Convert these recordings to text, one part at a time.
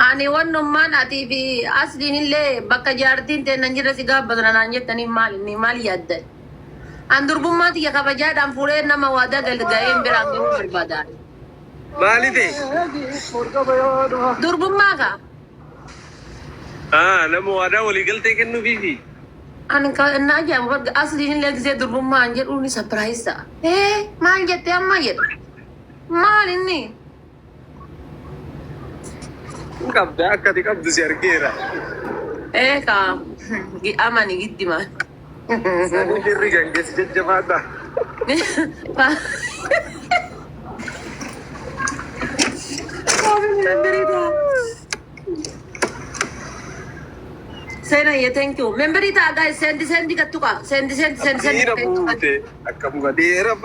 Ani wannummaan ati fi asliin illee bakka jaartiin ta'e nan jirre si gaabbatan naan jettanii maal yaaddan? An durbummaa xiyya kabajaadhaan fuudhee nama waadaa galga'een biraan gahuu barbaada. Maali ta'e? Durbummaa kaa? Nama waadaa waliigaltee kennuufiifi. Ani naa jedhamu asliin illee gisee durbummaan jedhuun ni sapiraayis ta'a. Maal jettee amma jedhu? Maal inni? Qabda akkati qabdu si argeera. Kaa amani gitti maal? Sani birri gangeessi jajjabaadha. Sena ye thank you. Memberi ta guys sendi kattuka. Sendi. Dheera buute akka muka dheera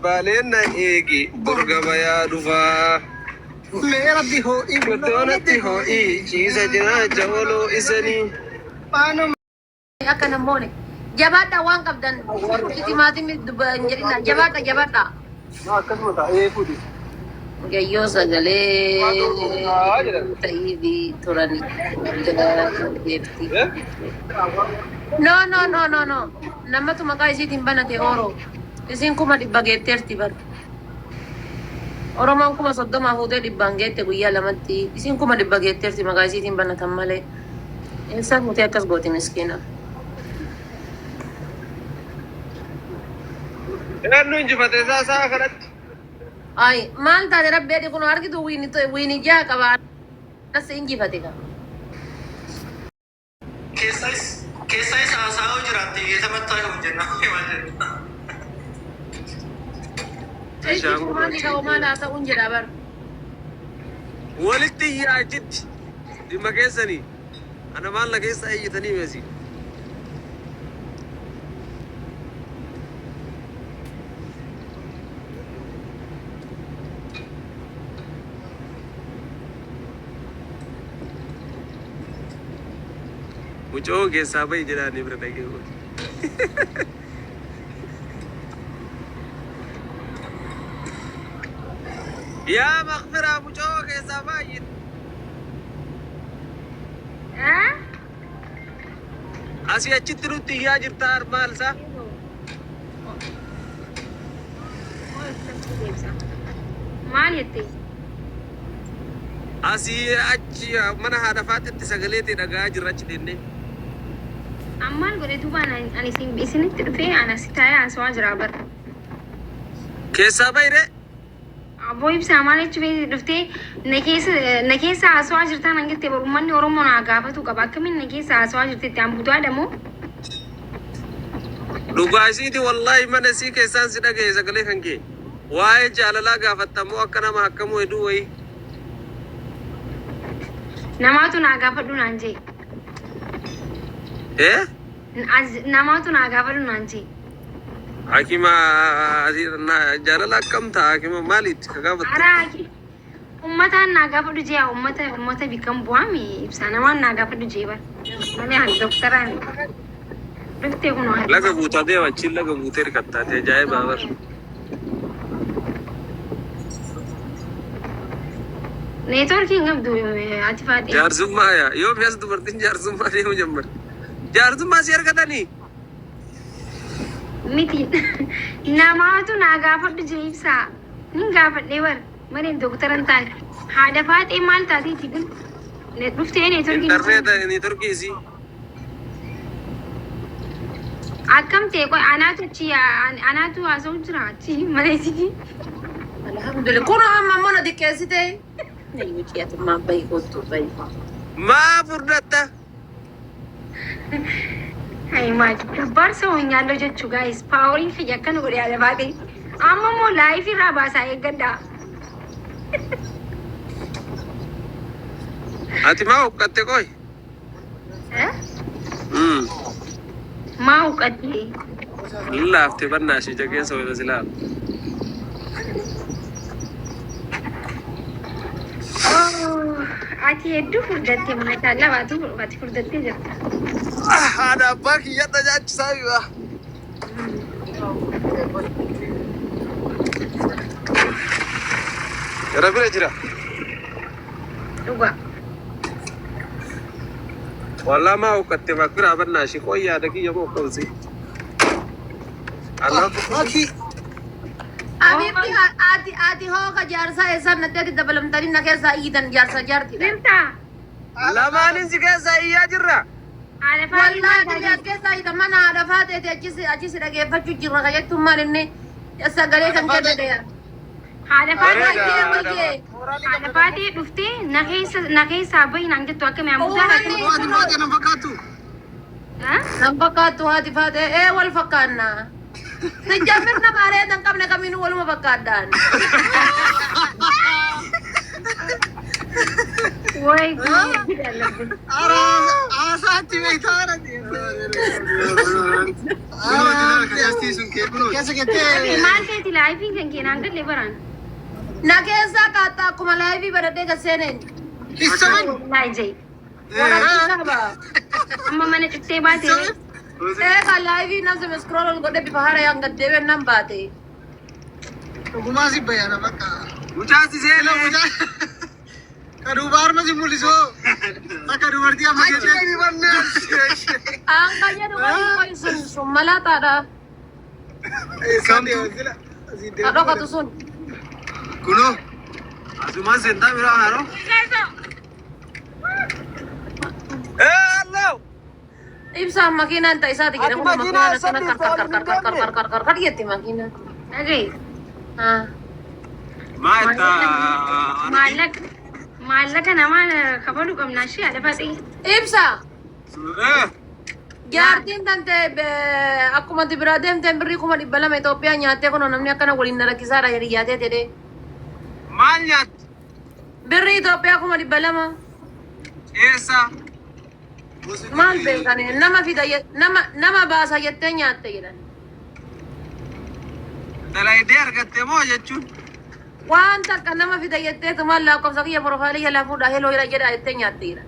baaleen na eegi burga bayaa dhufaa. Meeratti ho'i guddoonatti ho'i ciisa jinaacha waloo isanii. Akka namoonni jabaadha waan qabdan timaatimni jedhina jabaadha. Akkasuma ta'ee fuudhi. Gayyoo sagalee ta'ii fi turani. No. Namatu maqaa isiitiin banate ooroo. Isin kuma dhibba geetteerti bara. Oromoon kuma 30 fuutee dhibbaan geette guyyaa lamatti. Isin kuma dhibba geetteerti maqaa isiitiin banatan malee. Eessaa fuutee akkas gooti miskiina. Naannoo injifatee isaa kanatti. Ay, maal taate rabbeedhi kun argitu wiini jaa qabaa. As injifate ka. Keessa isa haasa'aa jiraatti geessa mattaa yoo jenna maal jenna. Maali ka maal haasa'uun jedha bara. Walitti yaajitti dhimma keessanii. Ana maal na keessa eeyyatanii meesi. Mucoo keessaa bahi jedhaanii bira dhaqee gooti. Yaa maqfiraa mucoo keessaa bahi. Asii achitti nutti iyyaa jirta maalsa? Maal jettee? Asii achi mana haadha faatitti sagalee ta'e dhagaa jirra achi deemnee. Ammaan godhe duubaan ani isinitti dhufee anas taa'ee haasawaa jira bara. Keessaa bahire? Aboo ibsaa maal jechuun dhuftee na keessa haasawaa jirtaan hangattee uummanni Oromoo naa gaafatu qaba. Akkamiin na keessa haasawaa jirtetti hambutu adamoo? Dhugaa isiiti wallaahi mana isii keessaan si dhagaye sagalee kan kee. Waa'ee jaalalaa gaafattamoo akka nama hakkamuu heduu wayii. Namaatu naa gaafadhu naan jee. Namaatu naa gaafadhu naan jee. Hakima jaalala akkam ta'a hakima maaliitti ka gaafattu? Araa uummataan naa gaafadhu jee uummata bikkan bu'aami ibsaa namaan naa gaafadhu jee bara. Malee haa doktoraan dhuftee kun waan. Laga guutaa deema achiin laga guutee hirkattaate ajaa'ibaa bara. Neetworkiin qabdu ati faadhee. Jaarsummaa yaa yoo mi'as dubartiin jaarsummaa deemu jammar. Jaarsummaa si argatanii? Miti namaatu naa gaafadhu jee ibsaa. Nin gaafadhee bara malee doktoran taate. Haadha faadhee maal taateeti kun? Dhuftee neetworkiin. Darbeeta neetworkii isii. Akkam ta'e qoy anaatu haasa'u jira achi malee siti. Alhamdulillah. Kun amma mana diqqeessite. Yuuciyyatummaa bahi kottu bahi. Maa furdatta? Hai maati gabbaarsa hoonyaallo jechuu gaayis paaworiin fi akkana godhe yaada baatee amma immoo laayif irraa baasaa eeggadhaa. Ati maa huqqatte qoy? Maa huqqatte? Laaftee bannaa ishee jageessa wayita silaa. Ati hedduu furdattee mana labaatu ati furdattee jirta. Haadha abbaa kiyyadha jaachisaa jiraa. Gara bira jira. Dhugaa. والله ما وقت ما كنا عملنا شيء كويس هذا كي يبغى كوزي أنا Abibti ati hooga jaarsa eessan naddeeti dabalamtanii na keessa iyyitan jaarsa jaartidha. Dirta. لما ننسى كذا يا جرا Haadha faatii maal Wallaahi biyya keessa iyyitan mana haadha faateeti achisi dhageeffachuu jirra kajettuun maal inni sagalee kan jedhe dheera. Haadha faatii Bareeda. haadha faatii dhuftee na keessaa bahi naan jettu akka mi'a mudaa Nan fakkaattu haati faate wal fakkaanna. Sijjaamir nama areetan qabne kamiinuu waluma fakkaadhaan. Way maal ta'eeti laayifiin kan keenan galle baran. Na keessaa kaattaa akkuma laayifii baradhee gasseeneen. Laayijee. Walakki qaba. Amma mana cittee baatee. Kan laayifii namsa scroll godhe bifa haara yaan gaddeebiin nan baate. مجازي زين Ang kanya naman sun malata da. Ano ka to sun? كله عزومان سنتا ميرا هارو ايه الله Ibsa makinan ta isa tigil ko makinan na sana kar yetti makinan. Dhagaye. Ah. ما انت Maallaqa namaa kabaluu qabnaa ishee haadha faatii. Ibsa. ايه Jaartiin tante akkuma biraa deemteen birrii 200 Itoophiyaa nyaattee kun namni akkana waliin na rakkisaadha hiriyaatee jedhee. ماليات Birrii Itoophiyaa 200. ايسا Maal beekane nama baasa jettee nyaatte jedhan. دلاي دير قد مو جتشون Waan takka nama fida jettee tumaan lakkoofsa kiyya profaayilii jalaa fuudhaa heloo jira jedha jettee nyaatte jedhan.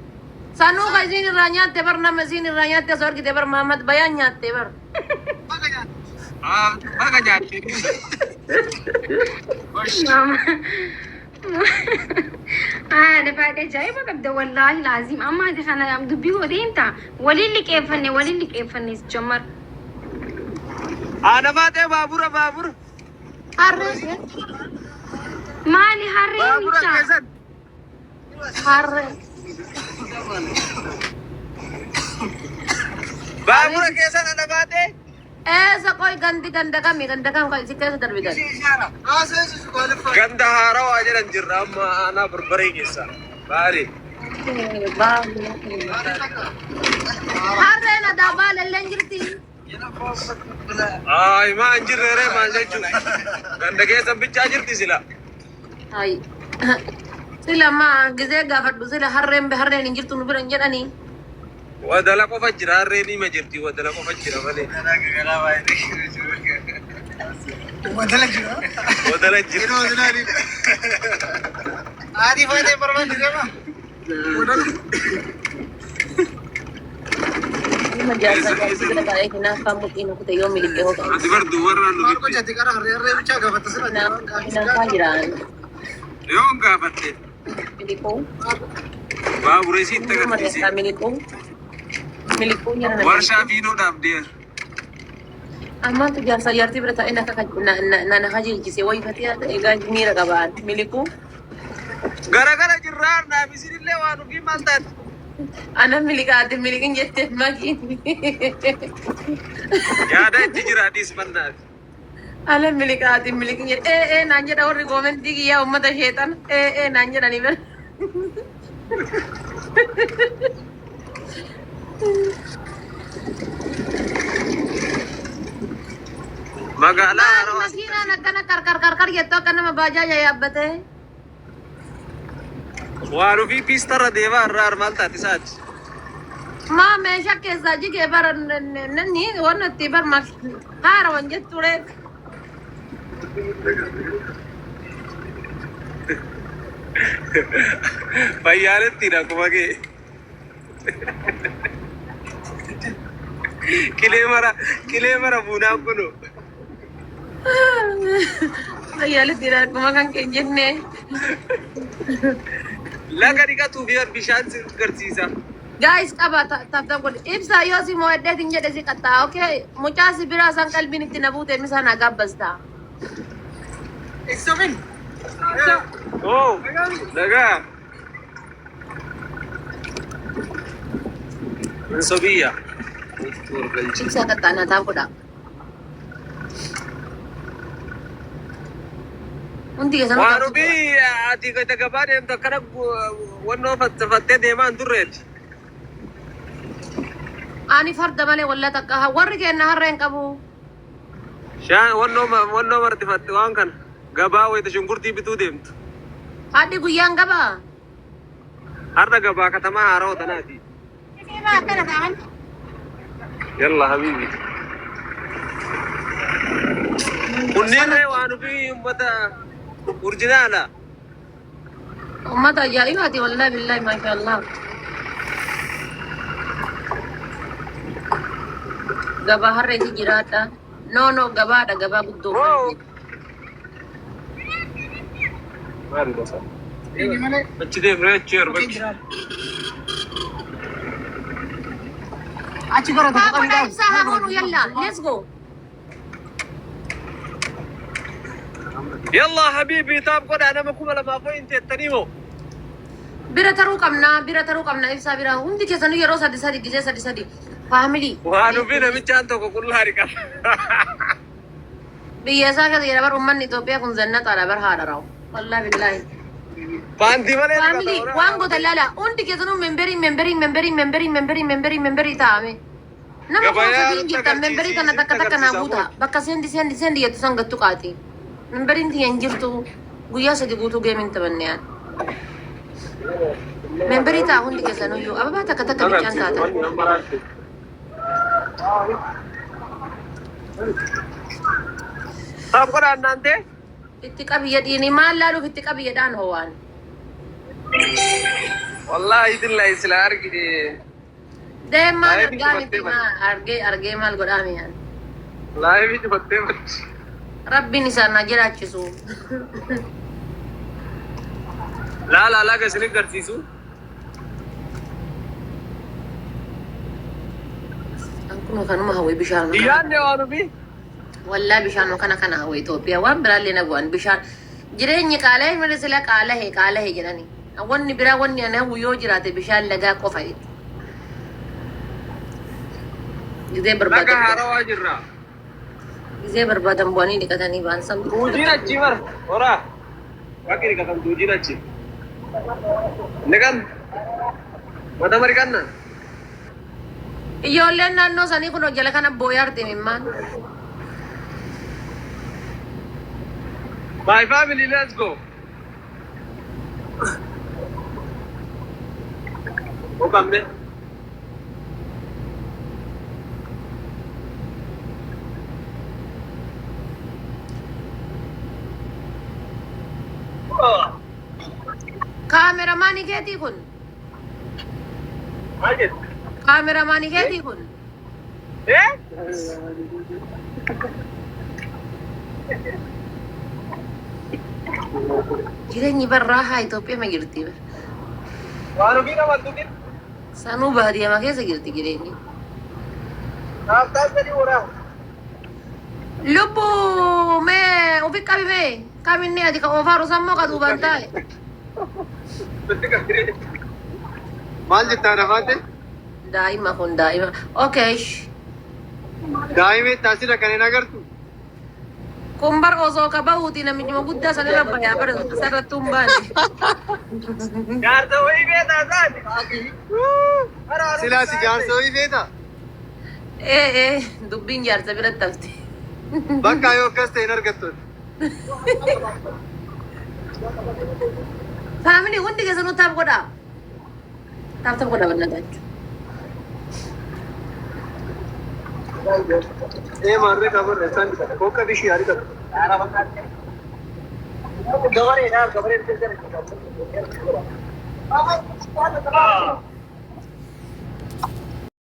Sanuu ka isin irraa nyaatte bar nama isin irraa nyaatte asoo argite bar Mahamad Bayaan nyaatte bar. ما جاتي Haadha faatii ajaa'iba qabda wallaahi laaziim amma haati kana dubbii gooteentaa waliin liqeeffanne jammar. انا فاتح بابور بابور Harree. Maali harreen بابور isaa? كيسن Harree. بابور كيسن انا فاتح Eessa qoy ganda kam kan isi keessa darbitan. ganda haaraa waa jedhan jirra amma aanaa barbaree keessa baali Harreen adaabaa lalleen jirti. ay maa hin jirreere maal jechuu ganda keessa bichaa jirti sila Ay. Sila maa gizee gaafadhu sila harreen hin jirtu nu bira hin jedhanii. wadala qofa jira harreen hima jirti wadala qofa jira malee wadala jira Ima jaarsa jaarsi bira taa'ee hinaafaa mudhiin kute yoo miliqee hoo ta'u. ati bar dubarraa nu Hinaafaa jiraan. yoo gaafatte Miliquu. baaburee siitti Nama agarsiise keessaa miliquu. Miliquu jira na. warshaa fiinoodhaaf deer Ammaantu jaarsa jaartii bira taa'ee na kajeelchise wayifate egaa miira qabaan. Miliquu. gara jirraa naaf isinillee waan ofii maal taate Ana miliqaati miliqin jettee makiin. yaada itti jira adiis mannaati Ala miliqaati miliqin jettee naan jedha warri koomentii kiyyaa uummata sheexan naan jedhanii bira. magaalaa haaraa Makiinaan akkana karkar jettoo akka nama baajaaja yaabbatee. waan ofii piistarra deemaa irraa maal taate isaati Maa meeshaa keessaa jigee bara nanni waan itti bar haara waan jetture. fayyaalettiidha akkuma kee qilee mara buunaan kunu Fayyaalatti akkuma kan keen jennee. laga dhiqatuu fi bishaan si garsiisa Guys, qaba tap godhe. Ibsa yoo si mo'edheetiin jedhe si qaxxaa. Okay, mucaa si biraa san qalbiin itti na buute misa na gabbasta. Oh, daga. Sobia. Ibsa qaxxaa na taa'u godha. Hundi keessanuu Waanu bi ati ka daga deemtu akkana wannoo fattee deemaan turreeti. ani farda malee walla takka warri kenna harreen qabu. Shaan wannoo martifatte waan kana gabaa wayita shunkurtii bituu deemtu. Hadhi guyyaan gabaa. Har'a gabaa katamaa haaraa tanaati. Yalla habibi. Kunneen waanu bi ummata urjinaala. Ummata ajaa'ibaati wallahi billahi maasha Allah. Gabaa harreeti jiraadha. No gabaadha gabaa guddoo. Maali gosa? Achi deemnee achi argachi. Achi gara tokko qabida. Ibsaa haa hoonu yalla. Let's go. Yalla habibi taab godha nama kuma lamaa foo inte taniimo. Bira taruu qabna ibsaa bira hundi keessanuu yeroo sadi gisee sadi. Family. Waanu bi namichaan tokko qullaari qaba. Biyya isaa keessa jedha bar uummanni Itoophiyaa kun zannataadha bar haadha raa'u. Wallahi billahi. Paantii malee. Family waan goota laala hundi keessanuu memberii taa'ame. Nama kunuunsa jirtan memberii kana takka naa guuta. Bakka sendi jettu san gattu qaati. Memberiin tiyya hin jirtu guyyaa sadi guutuu geemiin taphannee. Memberii ta'a hundi keessanuu iyyuu ababaa takka bichaan taata. Taab godha annante? Itti qabiyya dhiini maal laaluuf itti qabiyyadhaan ho'aan. Wallahi idillahi sila argite. Deemaan argaa miti argee maal godhaame yaan. Laayifi dibattee machi. Rabbiin isaan na jiraachisu. Laa gasini garsiisu. Kun kanuma hawwee bishaan. Diyaanne waanu bi. Wallahi bishaan kana hawwee Itoophiyaa waan biraallee na bu'an bishaan. Jireenyi qaala'ee malee sila qaala'ee jedhani. Wanni biraa wanni ana hawwuu jiraate bishaan lagaa qofa. Gizee barbaadan. Laga haarawaa jirra. Gizee barbaadan bu'anii dhiqatanii ba'an san. Tuujiin achi bar. Horaa. Bakki dhiqatan tuujiin achi. Niqan. Mata mariqanna. Ijoolleen naannoo sanii kun hojjala kana booyaarti mimmaan. My family, let's go. Okamne. Kaameraamaanii keetii kun. Maal jedhu? Kaameraamaanii keetii kun. Jireenyi barraa haa Itoophiyaa ma jirti bar. Waanu bi nama tukin. Sanuu baadiyyaa keessa jirti jireenyi. Taab sadi horaa. Lubbuu mee ofi qabi mee kaminni ati ka oofaaru sammoo ka duubaan taa'e. Maal jettaa nafaate? Daa'ima kun daa'ima. Okay. Daa'imee taasisa kan hin agartu. Kun bar osoo ka bahuuti namichuma guddaa sanirra bayaa bar sarrattuu hin baane. Jaarsa wayii beetaa taate. Silaasi jaarsa wayii beetaa? Dubbiin jaarsa biratti hafte. Bakka yoo akkas ta'e hin argattu. Faamilii hundi keessanuu taaf godhaa. Taaf godhaa banna taachuu. Maarree kabarre san kokka bishii ari qabu. Gabaree